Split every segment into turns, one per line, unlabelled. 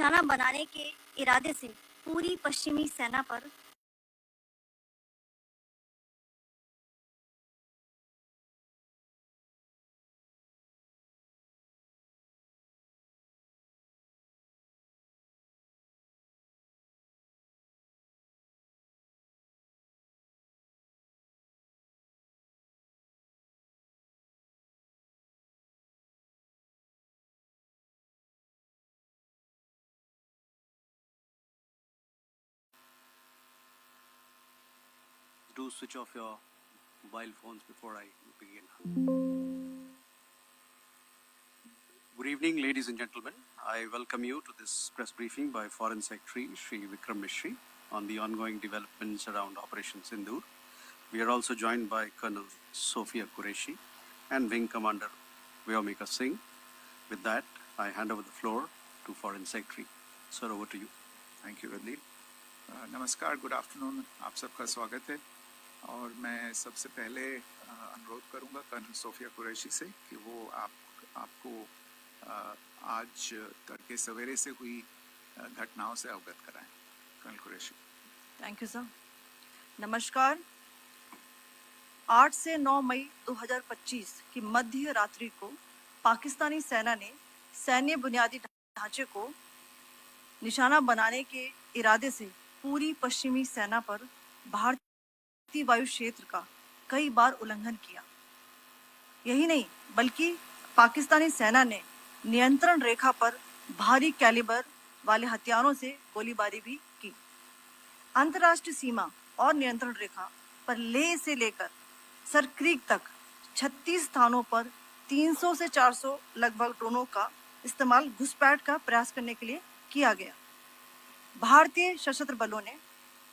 निशाना बनाने के इरादे से पूरी पश्चिमी सेना पर
Do switch off your mobile phones before I begin. Good evening, ladies and gentlemen. I welcome you to this press briefing by Foreign Secretary Shri Vikram Mishri on the ongoing developments around Operation Sindoor. We are also joined by Colonel Sophia Qureshi and Wing Commander Vyomika Singh. With that, I hand over the floor to Foreign Secretary. Sir, over to you.
Thank you Randeep. नमस्कार, good afternoon, आप सबका स्वागत है। और मैं सबसे पहले अनुरोध करूंगा कर्नल सोफिया कुरैशी से कि वो आपको आज तड़के सवेरे से हुई घटनाओं से अवगत कराएं। Colonel Qureshi.
Thank you sir. नमस्कार। 8 से 9 मई 2025 की मध्य रात्रि को पाकिस्तानी सेना ने सैन्य बुनियादी ढांचे को निशाना बनाने के इरादे से पूरी पश्चिमी सेना पर भारतीय वायु क्षेत्र का कई बार उल्लंघन किया। यही नहीं बल्कि पाकिस्तानी सेना ने नियंत्रण रेखा पर भारी कैलिबर वाले हथियारों से गोलीबारी भी की। अंतर्राष्ट्रीय सीमा और नियंत्रण रेखा पर लेह से लेकर सरक्रीक तक 36 स्थानों पर 300 से 400 लगभग ड्रोनों का इस्तेमाल घुसपैठ का प्रयास करने के लिए किया गया। भारतीय सशस्त्र बलों ने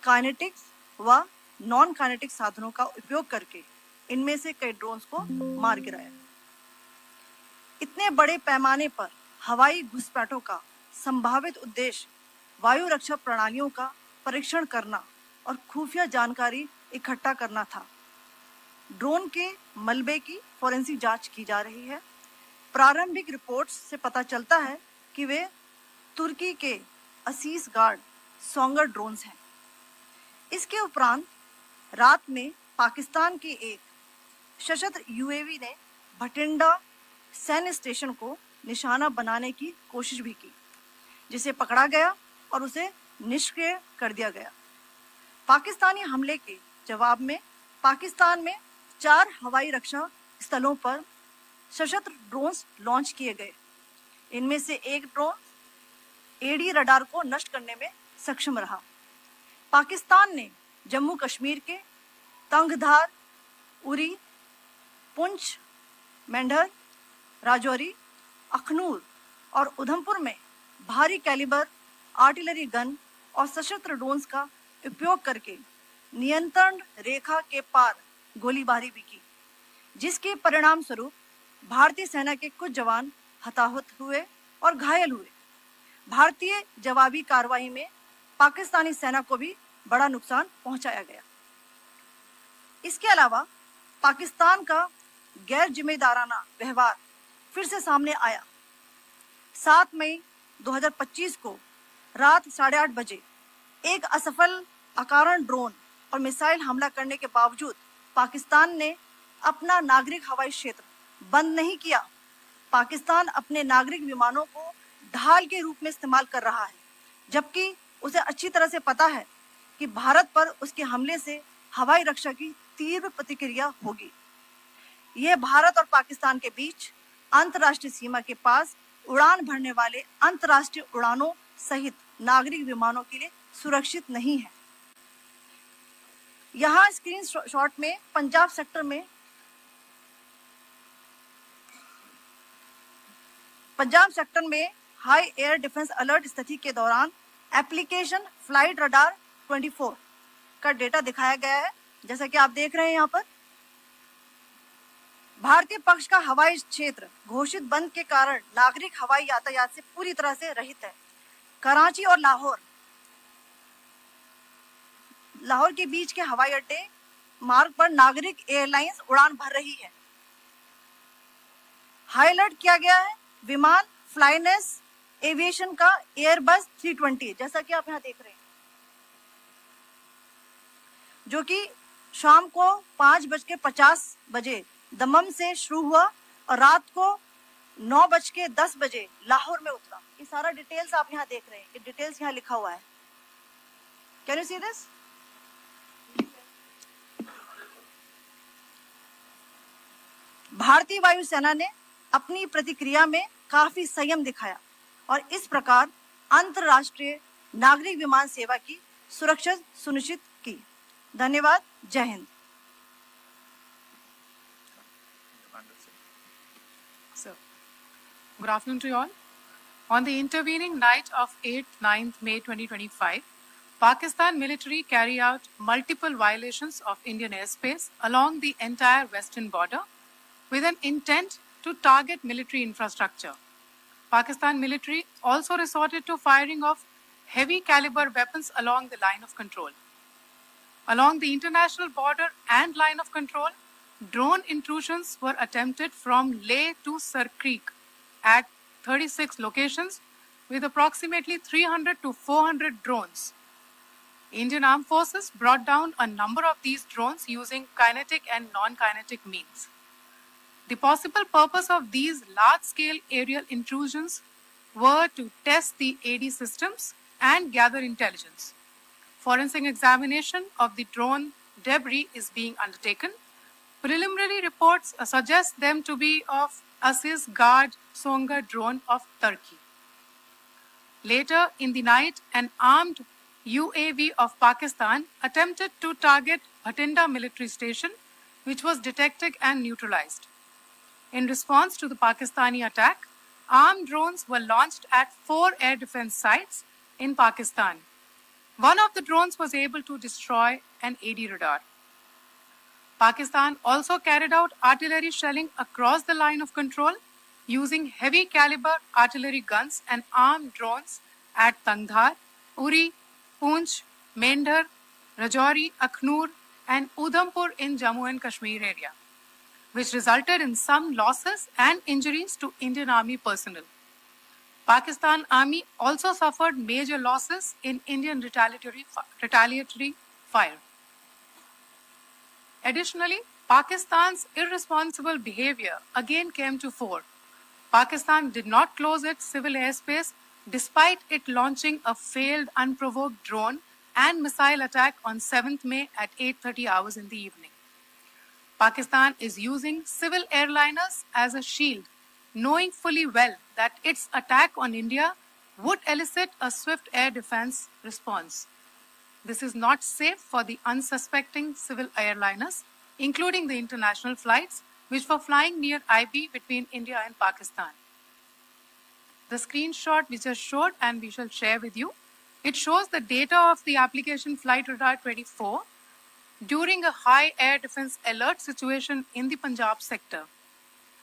काइनेटिक्स व नॉन काइनेटिक साधनों का उपयोग करके इनमें से कई ड्रोन्स को मार गिराया। इतने बड़े पैमाने पर हवाई घुसपैठों का संभावित उद्देश्य वायु रक्षा प्रणालियों का परीक्षण करना और खुफिया जानकारी इकट्ठा करना था। ड्रोन के मलबे की फोरेंसिक जांच की जा रही है। प्रारंभिक रिपोर्ट्स से पता चलता है कि वे तुर्की के असीस गार्ड सोंगर ड्रोन्स हैं। इसके उपरांत रात में पाकिस्तान के एक सशस्त्र यूएवी ने भटिंडा सैन्य स्टेशन को निशाना बनाने की कोशिश भी की, जिसे पकड़ा गया और उसे निष्क्रिय कर दिया गया। पाकिस्तानी हमले के जवाब में पाकिस्तान में 4 हवाई रक्षा स्थलों पर सशस्त्र ड्रोन्स लॉन्च किए गए। इनमें से एक ड्रोन एडी रडार को नष्ट करने में सक्षम रहा। पाकिस्तान ने जम्मू कश्मीर के तंगधार, उरी, पुंछ, मेंढर, राजौरी, अखनूर और उधमपुर में भारी कैलिबर आर्टिलरी गन और सशस्त्र ड्रोन्स का उपयोग करके नियंत्रण रेखा के पार गोलीबारी भी की, जिसके परिणाम स्वरूप भारतीय सेना के कुछ जवान हताहत हुए और घायल हुए। भारतीय जवाबी कार्रवाई में पाकिस्तानी सेना को भी बड़ा नुकसान पहुंचाया गया। इसके अलावा पाकिस्तान का गैर जिम्मेदाराना व्यवहार फिर से सामने आया। 7 मई 2025 को रात 8:30 बजे एक असफल अकारण ड्रोन और मिसाइल हमला करने के बावजूद पाकिस्तान ने अपना नागरिक हवाई क्षेत्र बंद नहीं किया। पाकिस्तान अपने नागरिक विमानों को ढाल के रूप में इस्तेमाल कर रहा है, जबकि उसे अच्छी तरह से पता है कि भारत पर उसके हमले से हवाई रक्षा की तीव्र प्रतिक्रिया होगी। यह भारत और पाकिस्तान के बीच अंतर्राष्ट्रीय सीमा के पास उड़ान भरने वाले अंतर्राष्ट्रीय उड़ानों सहित नागरिक विमानों के लिए सुरक्षित नहीं है। यहाँ स्क्रीन शॉट में पंजाब सेक्टर में हाई एयर डिफेंस अलर्ट स्थिति के दौरान एप्लीकेशन फ्लाइट रडार 24 का डेटा दिखाया गया है। जैसा कि आप देख रहे हैं यहाँ पर भारतीय पक्ष का हवाई क्षेत्र घोषित बंद के कारण नागरिक हवाई यातायात से पूरी तरह से रहित है। कराची और लाहौर के बीच के हवाई अड्डे मार्ग पर नागरिक एयरलाइंस उड़ान भर रही है। हाई अलर्ट किया गया है। विमान फ्लाइनेस एविएशन का एयरबस 320, जैसा कि आप यहाँ देख रहे हैं, जो कि शाम को 5:50 दमम से शुरू हुआ और रात को 9:10 लाहौर में उतरा। ये सारा डिटेल्स आप यहाँ देख रहे हैं, ये डिटेल्स यहाँ लिखा हुआ है। Can you see this? भारतीय वायुसेना ने अपनी प्रतिक्रिया में काफी संयम दिखाया और इस प्रकार अंतरराष्ट्रीय नागरिक विमान सेवा की सुरक्षा सुनिश्चित की। धन्यवाद। जय Hind.
So, good afternoon to you all. On the intervening night of 8th, 9th May 2025, Pakistan military carried out multiple violations of Indian airspace along the entire western border with an intent to target military infrastructure. Pakistan military also resorted to firing of heavy caliber weapons along the line of control. Along the international border and line of control, drone intrusions were attempted from Leh to Sar Creek at 36 locations with approximately 300 to 400 drones. Indian Armed Forces brought down a number of these drones using kinetic and non-kinetic means. The possible purpose of these large-scale aerial intrusions were to test the AD systems and gather intelligence. Forensic examination of the drone debris is being undertaken. Preliminary reports suggest them to be of Aziz Guard Songa drone of Turkey. Later in the night, an armed UAV of Pakistan attempted to target Bhatinda military station, which was detected and neutralized. In response to the Pakistani attack, armed drones were launched at 4 air defense sites in Pakistan. One of the drones was able to destroy an AD radar. Pakistan also carried out artillery shelling across the line of control using heavy caliber artillery guns and armed drones at Tangdhar, Uri, Poonch, Mendhar, Rajouri, Akhnur and Udhampur in Jammu and Kashmir area, which resulted in some losses and injuries to Indian Army personnel. Pakistan Army also suffered major losses in Indian retaliatory fire. Additionally, Pakistan's irresponsible behavior again came to fore. Pakistan did not close its civil airspace despite it launching a failed unprovoked drone and missile attack on 7th May at 8:30 hours in the evening. Pakistan is using civil airliners as a shield, knowing fully well that its attack on India would elicit a swift air defense response. This is not safe for the unsuspecting civil airliners, including the international flights which were flying near IB between India and Pakistan. The screenshot we just showed and we shall share with you, it shows the data of the application Flight Radar 24 during a high air defense alert situation in the Punjab sector.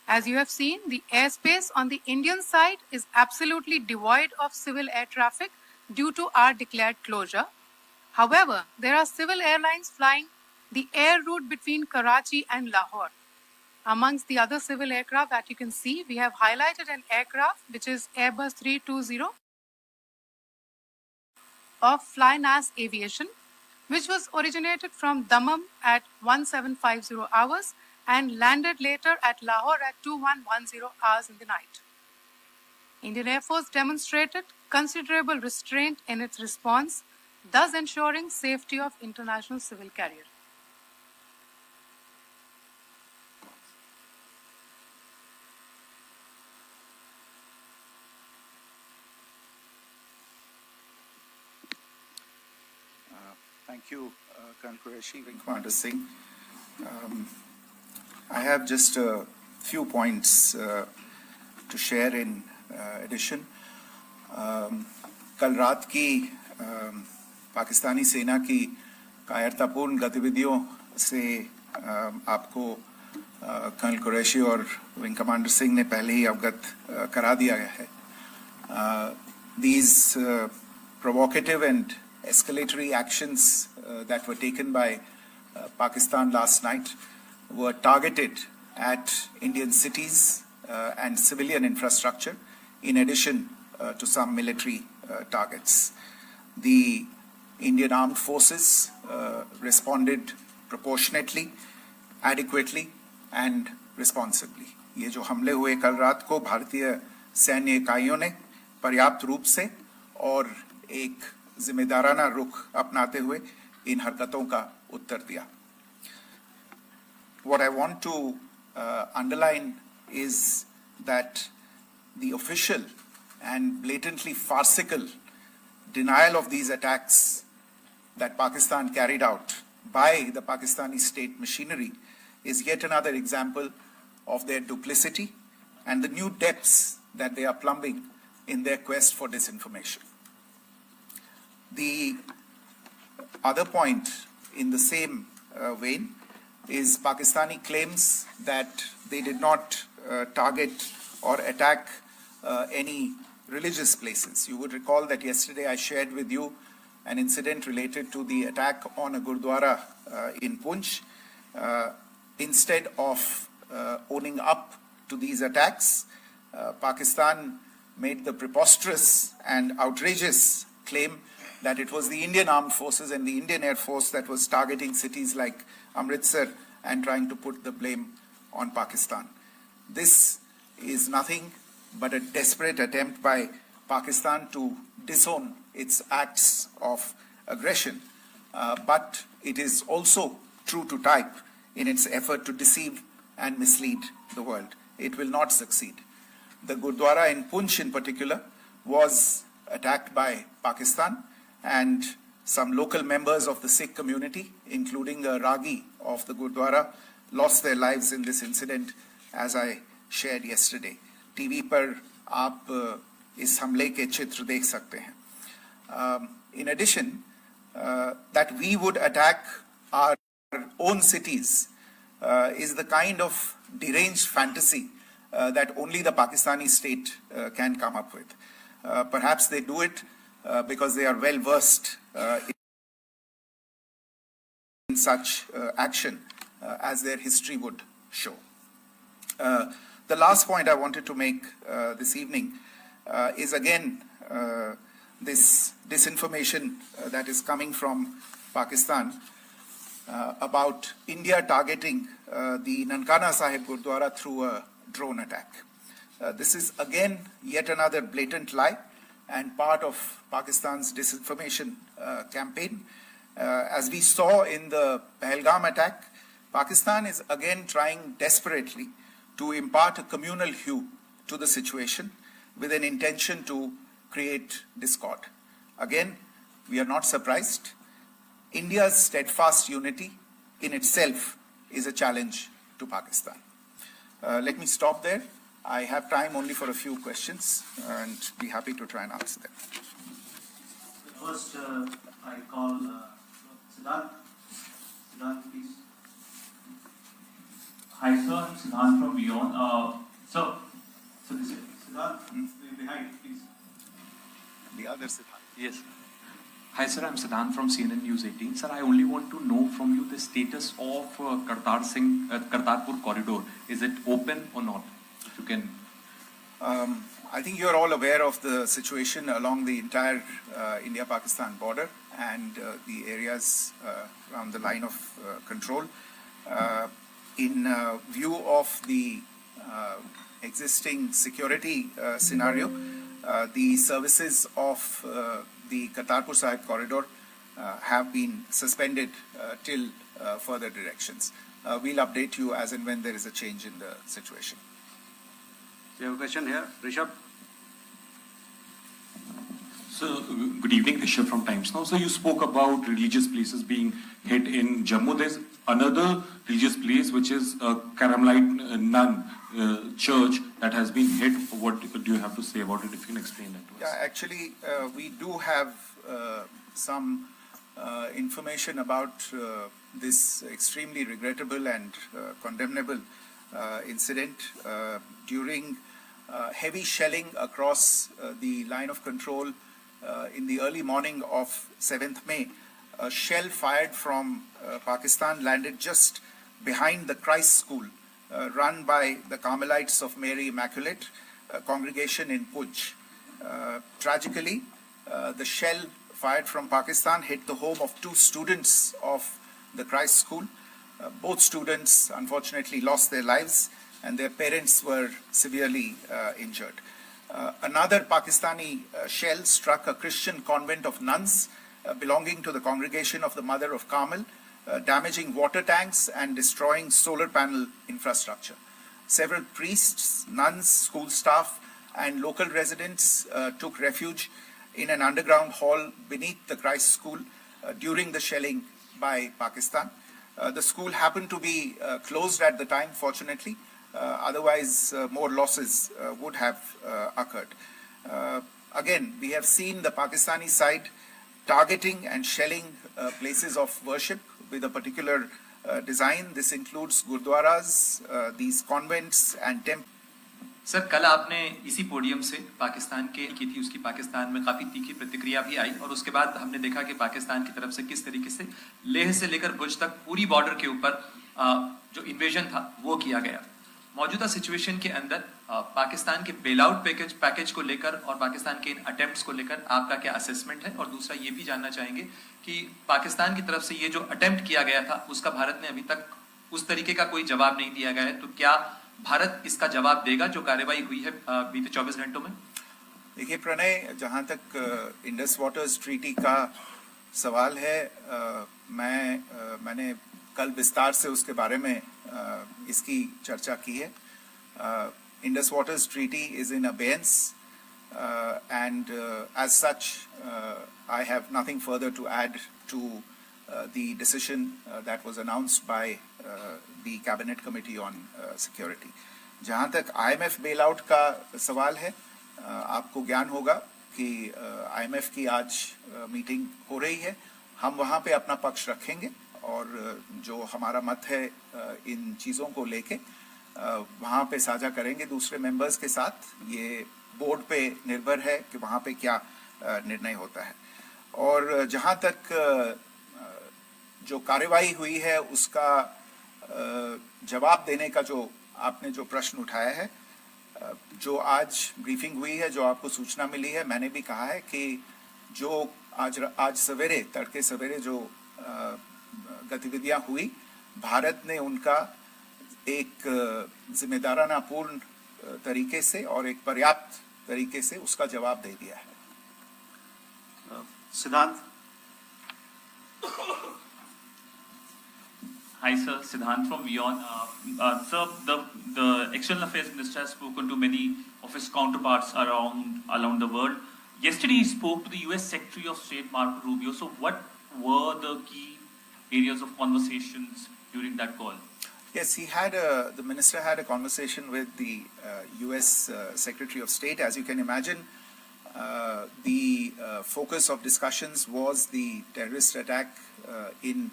As you have seen, the airspace on the Indian side is absolutely devoid of civil air traffic due to our declared closure. However, there are civil airlines flying the air route between Karachi and Lahore. Amongst the other civil aircraft that you can see, we have highlighted an aircraft which is Airbus 320 of Flynas Aviation, which was originated from Dammam at 1750 hours and landed later at Lahore at 2110 hours in the night. Indian Air Force demonstrated considerable restraint in its response, thus ensuring safety of international civil carrier.
Thank you, Colonel Qureshi, Wing Commander Singh. I have just a few points to share in addition. कल रात की पाकिस्तानी सेना की कायरतापूर्ण गतिविधियों से आपको colonel Qureshi और विंग कमांडर सिंह ने पहले ही अवगत करा दिया गया है. These provocative and escalatory actions that were taken by Pakistan last night were targeted at Indian cities and civilian infrastructure, in addition to some military targets. The Indian Armed Forces responded proportionately, adequately and responsibly. ये जो हमले हुए कल रात को भारतीय सैन्य इकाइयों ने पर्याप्त रूप से और एक जिम्मेदाराना रुख अपनाते हुए इन हरकतों का उत्तर दिया. What I want to underline is that the official and blatantly farcical denial of these attacks that Pakistan carried out by the Pakistani state machinery is yet another example of their duplicity and the new depths that they are plumbing in their quest for disinformation. The other point in the same vein is Pakistani claims that they did not target or attack any religious places. You would recall that yesterday I shared with you an incident related to the attack on a Gurdwara in Poonch. Instead of owning up to these attacks, Pakistan made the preposterous and outrageous claim that it was the Indian Armed Forces and the Indian Air Force that was targeting cities like Amritsar and trying to put the blame on Pakistan. This is nothing but a desperate attempt by Pakistan to disown its acts of aggression, but it is also true to type in its effort to deceive and mislead the world. It will not succeed. The Gurdwara in Poonch in particular was attacked by Pakistan, and some local members of the Sikh community, including a Ragi of the Gurdwara, lost their lives in this incident, as I shared yesterday. TV पर आप इस हमले के चित्र देख सकते हैं. In addition, that we would attack our own cities is the kind of deranged fantasy that only the Pakistani state can come up with. Perhaps they do it because they are well versed in such action as their history would show. The last point I wanted to make this evening is again this disinformation that is coming from Pakistan about India targeting the Nankana Sahib Gurdwara through a drone attack. This is again yet another blatant lie and part of Pakistan's disinformation campaign. As we saw in the Pahalgam attack, Pakistan is again trying desperately to impart a communal hue to the situation with an intention to create discord. Again, we are not surprised. India's steadfast unity in itself is a challenge to Pakistan. Let me stop there. I have time only for a few questions and be happy to try and answer them.
First, I call Siddharth. Siddharth, please.
Hi, sir. I'm Siddharth from Beyond. So this is
Siddharth, behind, please.
The other Siddharth.
yes. Hi, sir. I'm Siddharth from CNN News 18. Sir, I only want to know from you the status of Kartarpur corridor. Is it open or not? If you can.
I think you're all aware of the situation along the entire India-Pakistan border and the areas around the line of control. In view of the existing security scenario, the services of the Kartarpur Sahib corridor have been suspended till further directions. We'll update you as and when there is a change in the situation.
You have a question here, Rishabh?
So, good evening, Rishabh from Times Now. So, you spoke about religious places being hit in Jammu. There's another religious place which is a Carmelite nun church that has been hit. What do you have to say about it? If you can explain that to us.
Yeah, actually, we do have some information about this extremely regrettable and condemnable incident. During heavy shelling across the line of control in the early morning of 7th May, a shell fired from Pakistan landed just behind the Christ School run by the Carmelites of Mary Immaculate, a congregation in Poonch. Tragically, the shell fired from Pakistan hit the home of 2 students of the Christ School. Both students unfortunately lost their lives and their parents were severely injured. Another Pakistani shell struck a Christian convent of nuns belonging to the Congregation of the Mother of Carmel, damaging water tanks and destroying solar panel infrastructure. Several priests, nuns, school staff, and local residents took refuge in an underground hall beneath the Christ School during the shelling by Pakistan. The school happened to be closed at the time, fortunately. Otherwise, more losses would have occurred. Again, we have seen the Pakistani side targeting and shelling places of worship with a particular design. This includes gurdwaras, these convents and temples.
Sir, कल आपने इसी podium से पाकिस्तान की थी, उसकी पाकिस्तान में काफ़ी तीखी प्रतिक्रिया भी आई और उसके बाद हमने देखा कि पाकिस्तान की तरफ से किस तरीके से लेह से लेकर भुज तक पूरी बॉर्डर के ऊपर जो इन्वेजन था वो किया गया। मौजूदा सिचुएशन के अंदर पाकिस्तान के बेल आउट पैकेज को लेकर और पाकिस्तान के इन अटेम्प्ट्स को लेकर आपका क्या असेसमेंट है? और दूसरा ये भी जानना चाहेंगे कि पाकिस्तान की तरफ से ये जो अटेम्प्ट किया गया था उसका भारत ने अभी तक उस तरीके का कोई जवाब नहीं दिया गया है, तो क्या भारत इसका जवाब देगा जो कार्रवाई हुई है बीते 24 घंटों में?
देखिए प्रणय, जहाँ तक इंडस वाटर्स ट्रीटी का सवाल है, मैंने कल विस्तार से उसके बारे में इसकी चर्चा की है। Indus waters treaty is in abeyance and as such I have nothing further to add to the decision that was announced by the Cabinet Committee on Security. जहाँ तक IMF bailout का सवाल है, आपको ज्ञान होगा कि IMF की आज मीटिंग हो रही है। हम वहाँ पे अपना पक्ष रखेंगे और जो हमारा मत है इन चीज़ों को लेके वहाँ पे साझा करेंगे दूसरे मेंबर्स के साथ। ये बोर्ड पे निर्भर है कि वहाँ पे क्या निर्णय होता है। और जहाँ तक जो कार्रवाई हुई है उसका जवाब देने का जो आपने जो प्रश्न उठाया है, जो आज ब्रीफिंग हुई है, जो आपको सूचना मिली है, मैंने भी कहा है कि जो आज सवेरे तड़के सवेरे जो गतिविधियां हुई, भारत ने उनका एक जिम्मेदाराना पूर्ण तरीके से और एक पर्याप्त तरीके से उसका जवाब दे दिया है।
सिद्धांत।
Hi sir, Siddhant from WION. Sir, the External Affairs Minister has spoken to many of his counterparts around the world. Yesterday he spoke to the US Secretary of State Marco Rubio. So what were the key areas of conversations during that call?
Yes, the minister had a conversation with the US Secretary of State. As you can imagine, the focus of discussions was the terrorist attack in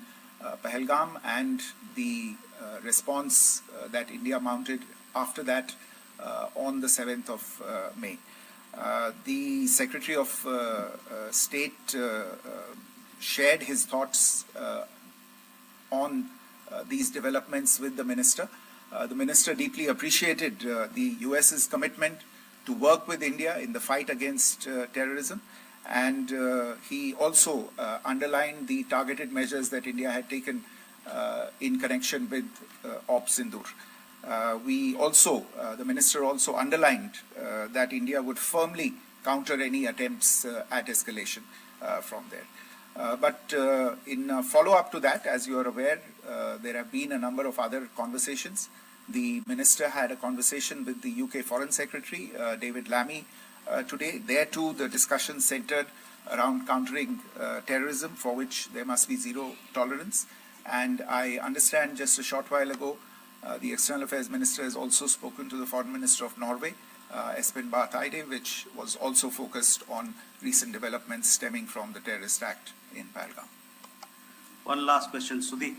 Pahalgam and the response that India mounted after that on the 7th of May. The Secretary of State shared his thoughts on these developments with the minister. The minister deeply appreciated the US's commitment to work with India in the fight against terrorism. And he also underlined the targeted measures that India had taken in connection with Ops Sindoor. The minister also underlined that India would firmly counter any attempts at escalation from there. But in follow-up to that, as you are aware, there have been a number of other conversations. The minister had a conversation with the UK Foreign Secretary, David Lammy, today. There too, the discussion centered around countering terrorism, for which there must be zero tolerance. And I understand just a short while ago, the External Affairs Minister has also spoken to the Foreign Minister of Norway, Espen Barth Eide, which was also focused on recent developments stemming from the terrorist act in Pahalgam.
One last question, Sudhi.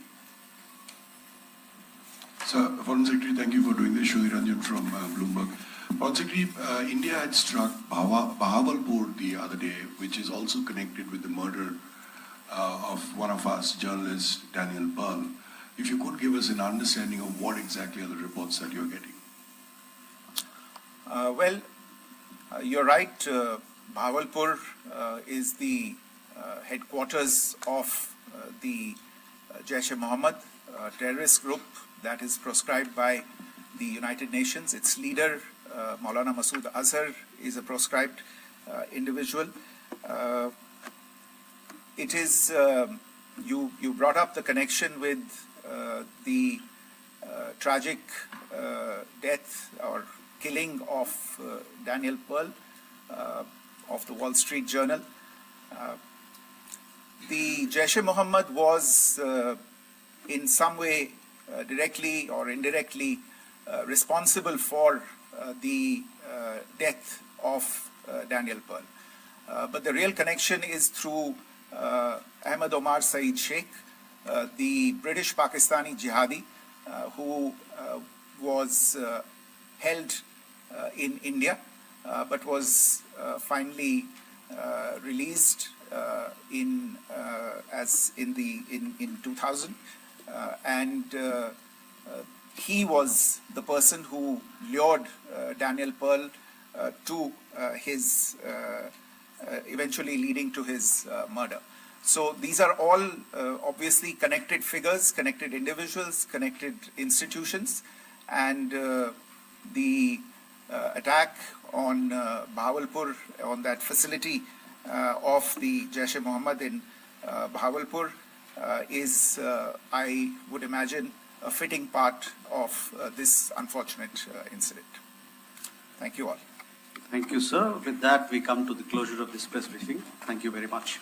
Sir, Foreign Secretary, thank you for doing this. Sudhi Ranjan from Bloomberg. Foreign Secretary, India had struck Bahawalpur the other day, which is also connected with the murder of one of us, journalist Daniel Pearl. If you could give us an understanding of what exactly are the reports that you're getting.
Well, You're right, Bahawalpur is the headquarters of the Jaish-e-Mohammed terrorist group that is proscribed by the United Nations. Its leader, Maulana Masood Azhar, is a proscribed individual. It is, you brought up the connection with the tragic death or killing of Daniel Pearl of the Wall Street Journal. The Jaish-e-Mohammed was in some way directly or indirectly responsible for the death of Daniel Pearl. But the real connection is through Ahmed Omar Saeed Sheikh, the British Pakistani jihadi who was held in India but was finally released in 2000, and he was the person who lured Daniel Pearl to his eventually leading to his murder. So these are all obviously connected figures, connected individuals, connected institutions, and the attack on Bahawalpur, on that facility of the Jaish-e-Mohammed in Bahawalpur is, I would imagine, a fitting part of this unfortunate incident. Thank you all.
Thank you, sir. With that, we come to the closure of this press briefing. Thank you very much.